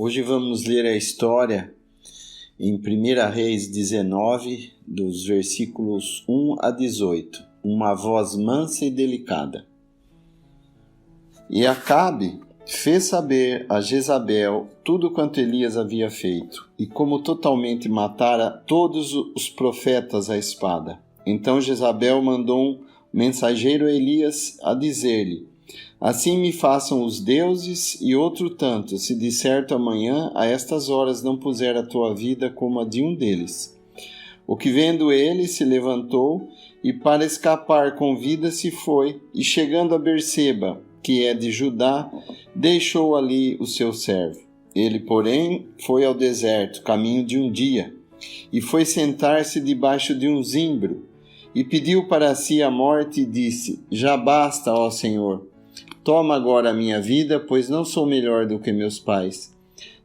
Hoje vamos ler a história em 1 Reis 19, dos versículos 1 a 18. Uma voz mansa e delicada. E Acabe fez saber a Jezabel tudo quanto Elias havia feito, e como totalmente matara todos os profetas à espada. Então Jezabel mandou um mensageiro a Elias a dizer-lhe: assim me façam os deuses e outro tanto, se de certo amanhã a estas horas não puser a tua vida como a de um deles. O que vendo ele se levantou e para escapar com vida se foi, e chegando a Berseba, que é de Judá, deixou ali o seu servo. Ele, porém, foi ao deserto, caminho de um dia, e foi sentar-se debaixo de um zimbro, e pediu para si a morte e disse: já basta, ó Senhor, toma agora a minha vida, pois não sou melhor do que meus pais.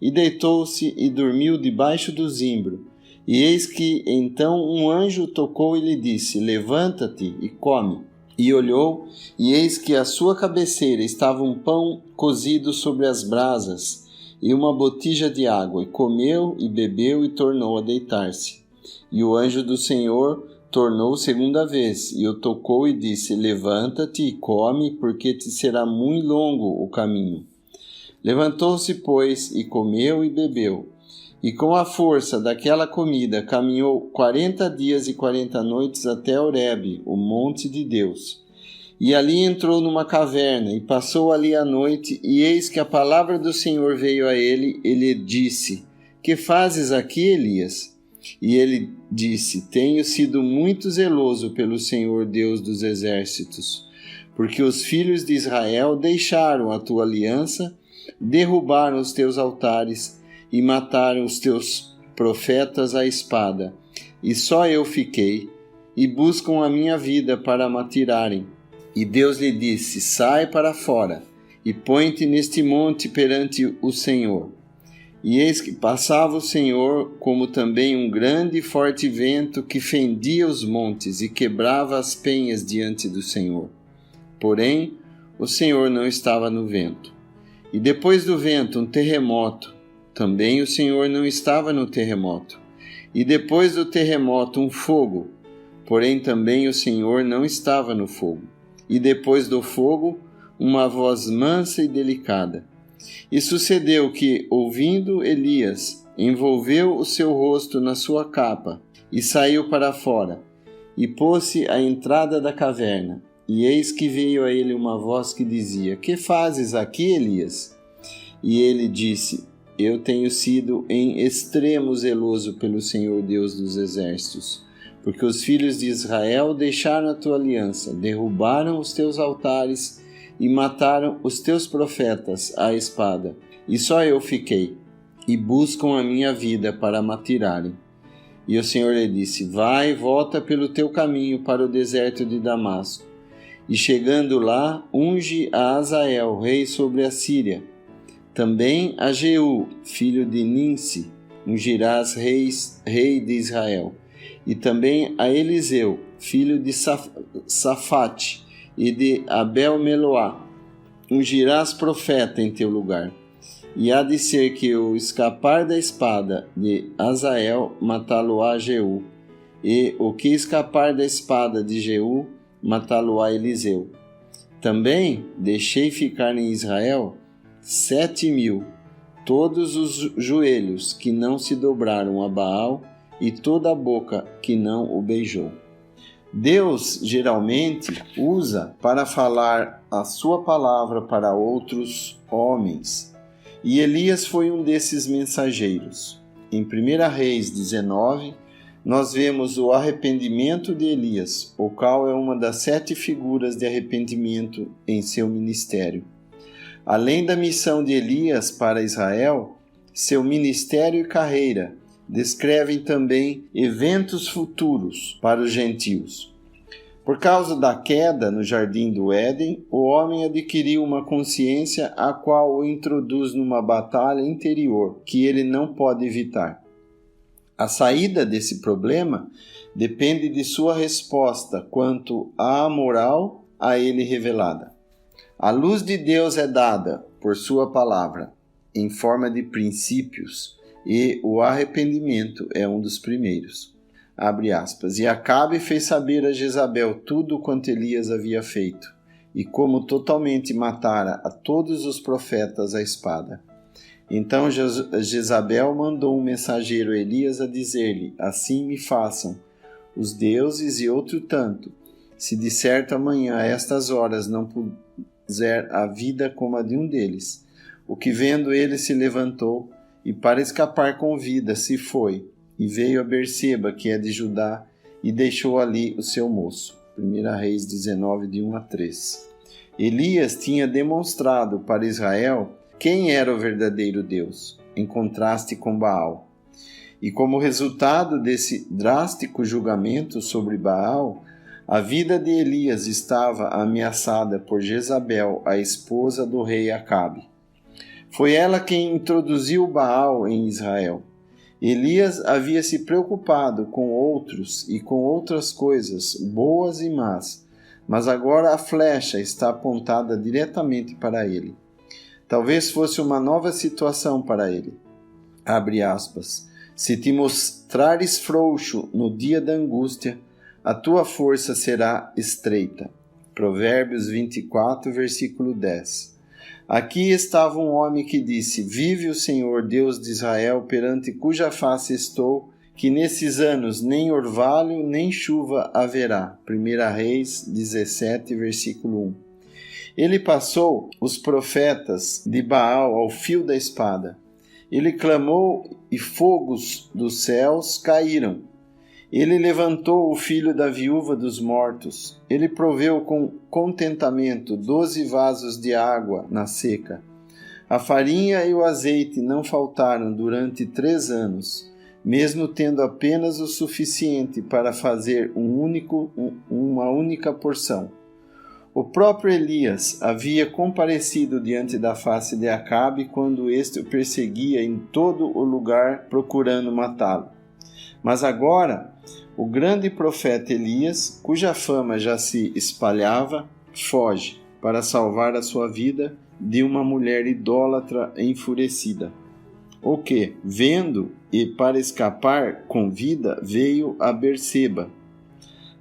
E deitou-se e dormiu debaixo do zimbro. E eis que então um anjo tocou e lhe disse: levanta-te e come. E olhou, e eis que à sua cabeceira estava um pão cozido sobre as brasas e uma botija de água. E comeu e bebeu e tornou a deitar-se. E o anjo do Senhor tornou segunda vez, e o tocou e disse: levanta-te e come, porque te será muito longo o caminho. Levantou-se, pois, e comeu e bebeu. E com a força daquela comida caminhou 40 dias e 40 noites até Horebe, o monte de Deus. E ali entrou numa caverna, e passou ali a noite, e eis que a palavra do Senhor veio a ele, e lhe disse: que fazes aqui, Elias? E ele disse: tenho sido muito zeloso pelo Senhor Deus dos exércitos, porque os filhos de Israel deixaram a tua aliança, derrubaram os teus altares e mataram os teus profetas à espada. E só eu fiquei, e buscam a minha vida para me tirarem. E Deus lhe disse: sai para fora, e põe-te neste monte perante o Senhor. E eis que passava o Senhor, como também um grande e forte vento que fendia os montes e quebrava as penhas diante do Senhor. Porém, o Senhor não estava no vento. E depois do vento, um terremoto. Também o Senhor não estava no terremoto. E depois do terremoto, um fogo. Porém, também o Senhor não estava no fogo. E depois do fogo, uma voz mansa e delicada. E sucedeu que, ouvindo Elias, envolveu o seu rosto na sua capa, e saiu para fora, e pôs-se à entrada da caverna. E eis que veio a ele uma voz que dizia: que fazes aqui, Elias? E ele disse: eu tenho sido em extremo zeloso pelo Senhor Deus dos exércitos, porque os filhos de Israel deixaram a tua aliança, derrubaram os teus altares e mataram os teus profetas à espada. E só eu fiquei, e buscam a minha vida para me tirarem. E o Senhor lhe disse: vai, volta pelo teu caminho para o deserto de Damasco. E chegando lá, unge a Azael, rei sobre a Síria. Também a Jeú, filho de Ninsi, ungirás rei de Israel. E também a Eliseu, filho de Safate, e de Abel-Meloá, ungirás profeta em teu lugar. E há de ser que o escapar da espada de Azael matá-lo-á Jeú, e o que escapar da espada de Jeú matá-lo-á Eliseu. Também deixei ficar em Israel 7.000, todos os joelhos que não se dobraram a Baal, e toda a boca que não o beijou. Deus geralmente usa para falar a sua palavra para outros homens, e Elias foi um desses mensageiros. Em 1 Reis 19, nós vemos o arrependimento de Elias, o qual é uma das 7 figuras de arrependimento em seu ministério. Além da missão de Elias para Israel, seu ministério e carreira descrevem também eventos futuros para os gentios. Por causa da queda no jardim do Éden, o homem adquiriu uma consciência a qual o introduz numa batalha interior que ele não pode evitar. A saída desse problema depende de sua resposta quanto à moral a ele revelada. A luz de Deus é dada por sua palavra. em forma de princípios, e o arrependimento é um dos primeiros. Abre aspas. E Acabe fez saber a Jezabel tudo quanto Elias havia feito, e como totalmente matara a todos os profetas à espada. Então Jezabel mandou um mensageiro a Elias a dizer-lhe: assim me façam os deuses e outro tanto, se de certo amanhã a estas horas não puser a vida como a de um deles. O que vendo ele se levantou, e para escapar com vida se foi, e veio a Berseba, que é de Judá, e deixou ali o seu moço. 1 Reis 19, de 1 a 3. Elias tinha demonstrado para Israel quem era o verdadeiro Deus, em contraste com Baal. E como resultado desse drástico julgamento sobre Baal, a vida de Elias estava ameaçada por Jezabel, a esposa do rei Acabe. Foi ela quem introduziu Baal em Israel. Elias havia se preocupado com outros e com outras coisas, boas e más, mas agora a flecha está apontada diretamente para ele. Talvez fosse uma nova situação para ele. Abre aspas. Se te mostrares frouxo no dia da angústia, a tua força será estreita. Provérbios 24, versículo 10. Aqui estava um homem que disse: vive o Senhor Deus de Israel, perante cuja face estou, que nesses anos nem orvalho nem chuva haverá. 1 Reis 17, versículo 1. Ele passou os profetas de Baal ao fio da espada. Ele clamou e fogos dos céus caíram. Ele levantou o filho da viúva dos mortos. Ele proveu com contentamento 12 vasos de água na seca. A farinha e o azeite não faltaram durante 3 anos, mesmo tendo apenas o suficiente para fazer uma única porção. O próprio Elias havia comparecido diante da face de Acabe quando este o perseguia em todo o lugar procurando matá-lo. Mas agora, o grande profeta Elias, cuja fama já se espalhava, foge para salvar a sua vida de uma mulher idólatra enfurecida. O que, vendo e para escapar com vida, veio a Berseba.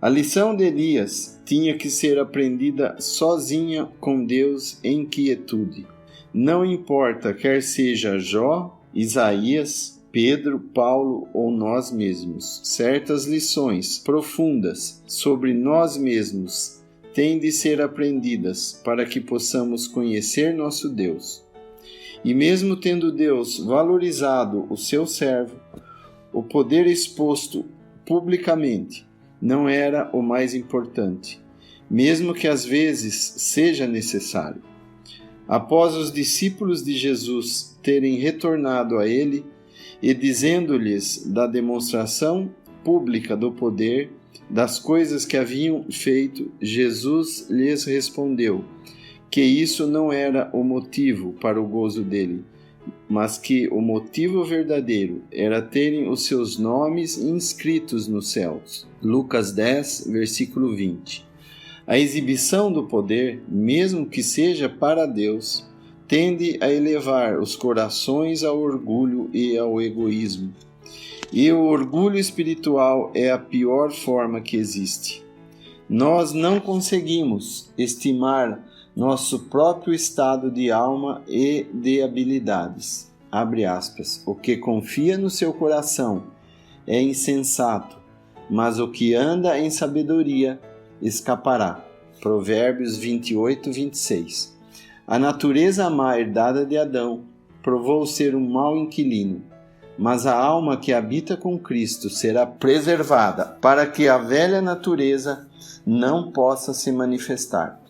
A lição de Elias tinha que ser aprendida sozinha com Deus em quietude. Não importa quer seja Jó, Isaías, Pedro, Paulo ou nós mesmos. Certas lições profundas sobre nós mesmos têm de ser aprendidas para que possamos conhecer nosso Deus. E mesmo tendo Deus valorizado o seu servo, o poder exposto publicamente não era o mais importante, mesmo que às vezes seja necessário. Após os discípulos de Jesus terem retornado a ele e dizendo-lhes da demonstração pública do poder, das coisas que haviam feito, Jesus lhes respondeu que isso não era o motivo para o gozo dele, mas que o motivo verdadeiro era terem os seus nomes inscritos nos céus. Lucas 10, versículo 20. A exibição do poder, mesmo que seja para Deus, tende a elevar os corações ao orgulho e ao egoísmo. E o orgulho espiritual é a pior forma que existe. Nós não conseguimos estimar nosso próprio estado de alma e de habilidades. Abre aspas. O que confia no seu coração é insensato, mas o que anda em sabedoria escapará. Provérbios 28, 26. A natureza má herdada de Adão provou ser um mau inquilino, mas a alma que habita com Cristo será preservada para que a velha natureza não possa se manifestar.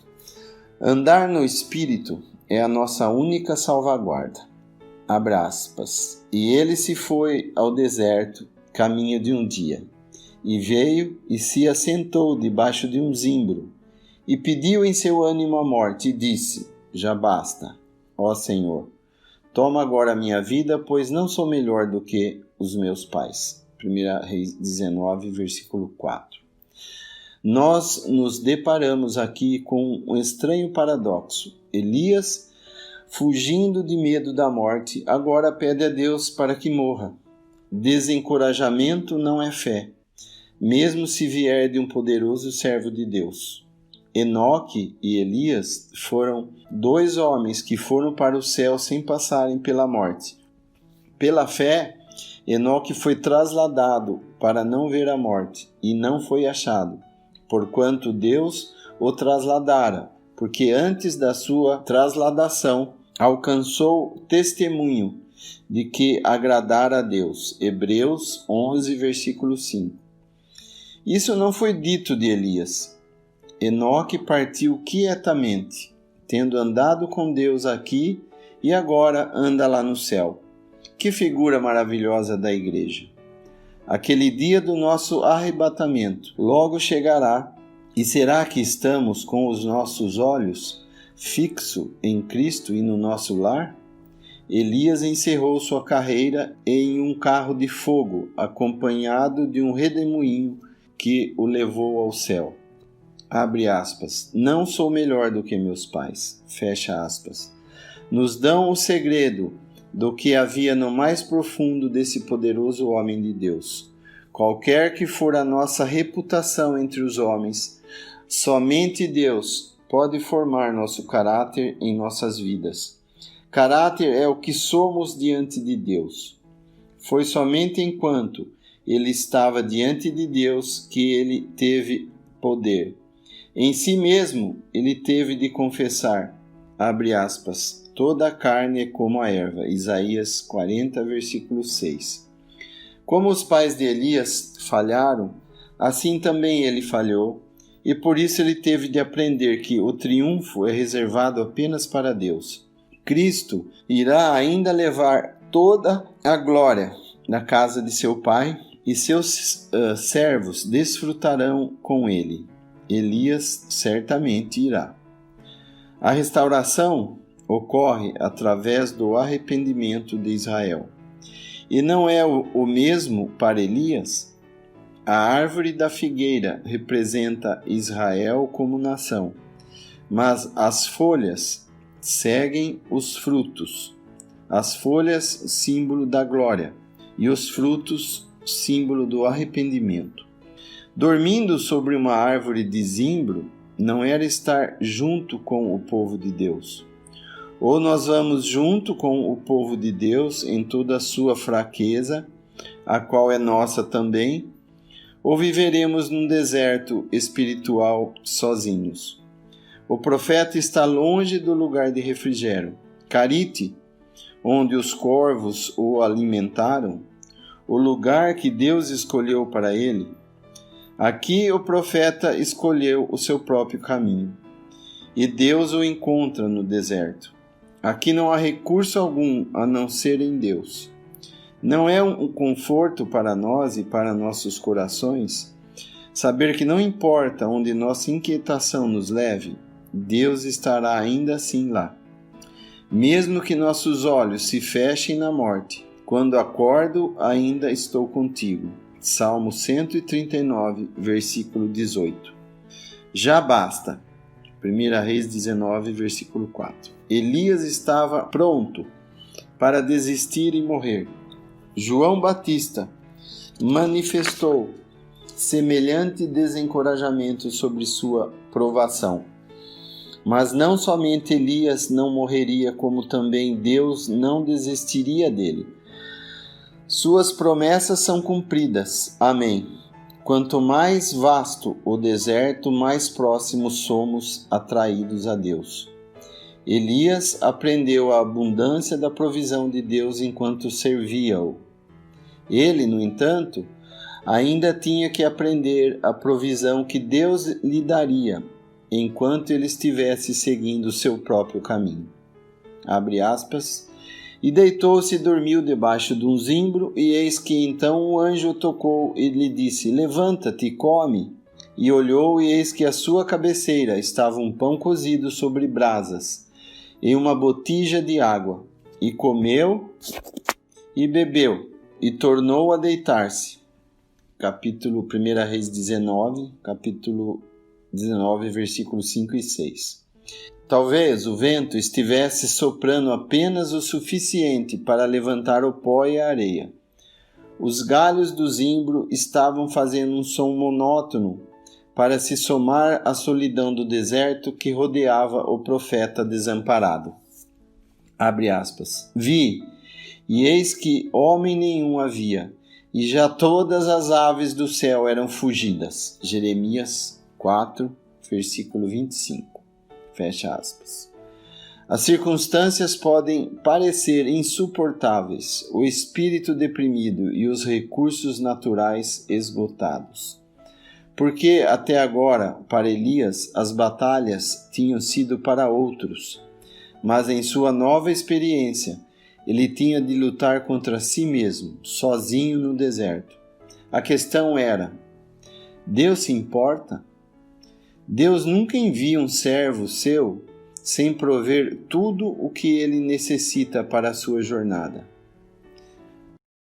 Andar no Espírito é a nossa única salvaguarda. Abre aspas. E ele se foi ao deserto, caminho de um dia, e veio e se assentou debaixo de um zimbro, e pediu em seu ânimo a morte, e disse: já basta, ó Senhor, toma agora a minha vida, pois não sou melhor do que os meus pais. 1 Reis 19, versículo 4. Nós nos deparamos aqui com um estranho paradoxo. Elias fugindo de medo da morte, agora pede a Deus para que morra. Desencorajamento não é fé, mesmo se vier de um poderoso servo de Deus. Enoque e Elias foram 2 homens que foram para o céu sem passarem pela morte. Pela fé, Enoque foi trasladado para não ver a morte, e não foi achado, porquanto Deus o trasladara, porque antes da sua trasladação alcançou testemunho de que agradara a Deus. Hebreus 11, versículo 5. Isso não foi dito de Elias. Enoque partiu quietamente, tendo andado com Deus aqui e agora anda lá no céu. Que figura maravilhosa da igreja! Aquele dia do nosso arrebatamento logo chegará, e será que estamos com os nossos olhos fixos em Cristo e no nosso lar? Elias encerrou sua carreira em um carro de fogo, acompanhado de um redemoinho que o levou ao céu. Abre aspas. Não sou melhor do que meus pais. Fecha aspas. Nos dão o segredo do que havia no mais profundo desse poderoso homem de Deus. Qualquer que for a nossa reputação entre os homens, somente Deus pode formar nosso caráter em nossas vidas. Caráter é o que somos diante de Deus. Foi somente enquanto ele estava diante de Deus que ele teve poder. Em si mesmo, ele teve de confessar, abre aspas, toda a carne é como a erva. Isaías 40, versículo 6. Como os pais de Elias falharam, assim também ele falhou, e por isso ele teve de aprender que o triunfo é reservado apenas para Deus. Cristo irá ainda levar toda a glória na casa de seu Pai, e seus servos desfrutarão com ele. Elias certamente irá. A restauração ocorre através do arrependimento de Israel. E não é o mesmo para Elias? A árvore da figueira representa Israel como nação, mas as folhas seguem os frutos. As folhas, símbolo da glória, e os frutos, símbolo do arrependimento. Dormindo sobre uma árvore de zimbro não era estar junto com o povo de Deus. Ou nós vamos junto com o povo de Deus em toda a sua fraqueza, a qual é nossa também, ou viveremos num deserto espiritual sozinhos. O profeta está longe do lugar de refrigério. Carite, onde os corvos o alimentaram, o lugar que Deus escolheu para ele. Aqui o profeta escolheu o seu próprio caminho, e Deus o encontra no deserto. Aqui não há recurso algum a não ser em Deus. Não é um conforto para nós e para nossos corações saber que não importa onde nossa inquietação nos leve, Deus estará ainda assim lá. Mesmo que nossos olhos se fechem na morte, quando acordo ainda estou contigo. Salmo 139, versículo 18. Já basta. 1 Reis 19, versículo 4. Elias estava pronto para desistir e morrer. João Batista manifestou semelhante desencorajamento sobre sua provação. Mas não somente Elias não morreria, como também Deus não desistiria dele. Suas promessas são cumpridas. Amém. Quanto mais vasto o deserto, mais próximos somos atraídos a Deus. Elias aprendeu a abundância da provisão de Deus enquanto servia-o. Ele, no entanto, ainda tinha que aprender a provisão que Deus lhe daria enquanto ele estivesse seguindo o seu próprio caminho. Abre aspas. E deitou-se e dormiu debaixo de um zimbro, e eis que então o anjo o tocou e lhe disse, levanta-te e come. E olhou, e eis que à sua cabeceira estava um pão cozido sobre brasas, e uma botija de água. E comeu e bebeu, e tornou a deitar-se. Capítulo 1 Reis 19, capítulo 19, versículos 5 e 6. Talvez o vento estivesse soprando apenas o suficiente para levantar o pó e a areia. Os galhos do zimbro estavam fazendo um som monótono para se somar à solidão do deserto que rodeava o profeta desamparado. Abre aspas. Vi, e eis que homem nenhum havia, e já todas as aves do céu eram fugidas. Jeremias 4, versículo 25. Fecha aspas. As circunstâncias podem parecer insuportáveis, o espírito deprimido e os recursos naturais esgotados. Porque até agora, para Elias, as batalhas tinham sido para outros, mas em sua nova experiência, ele tinha de lutar contra si mesmo, sozinho no deserto. A questão era: Deus se importa? Deus nunca envia um servo seu sem prover tudo o que ele necessita para a sua jornada.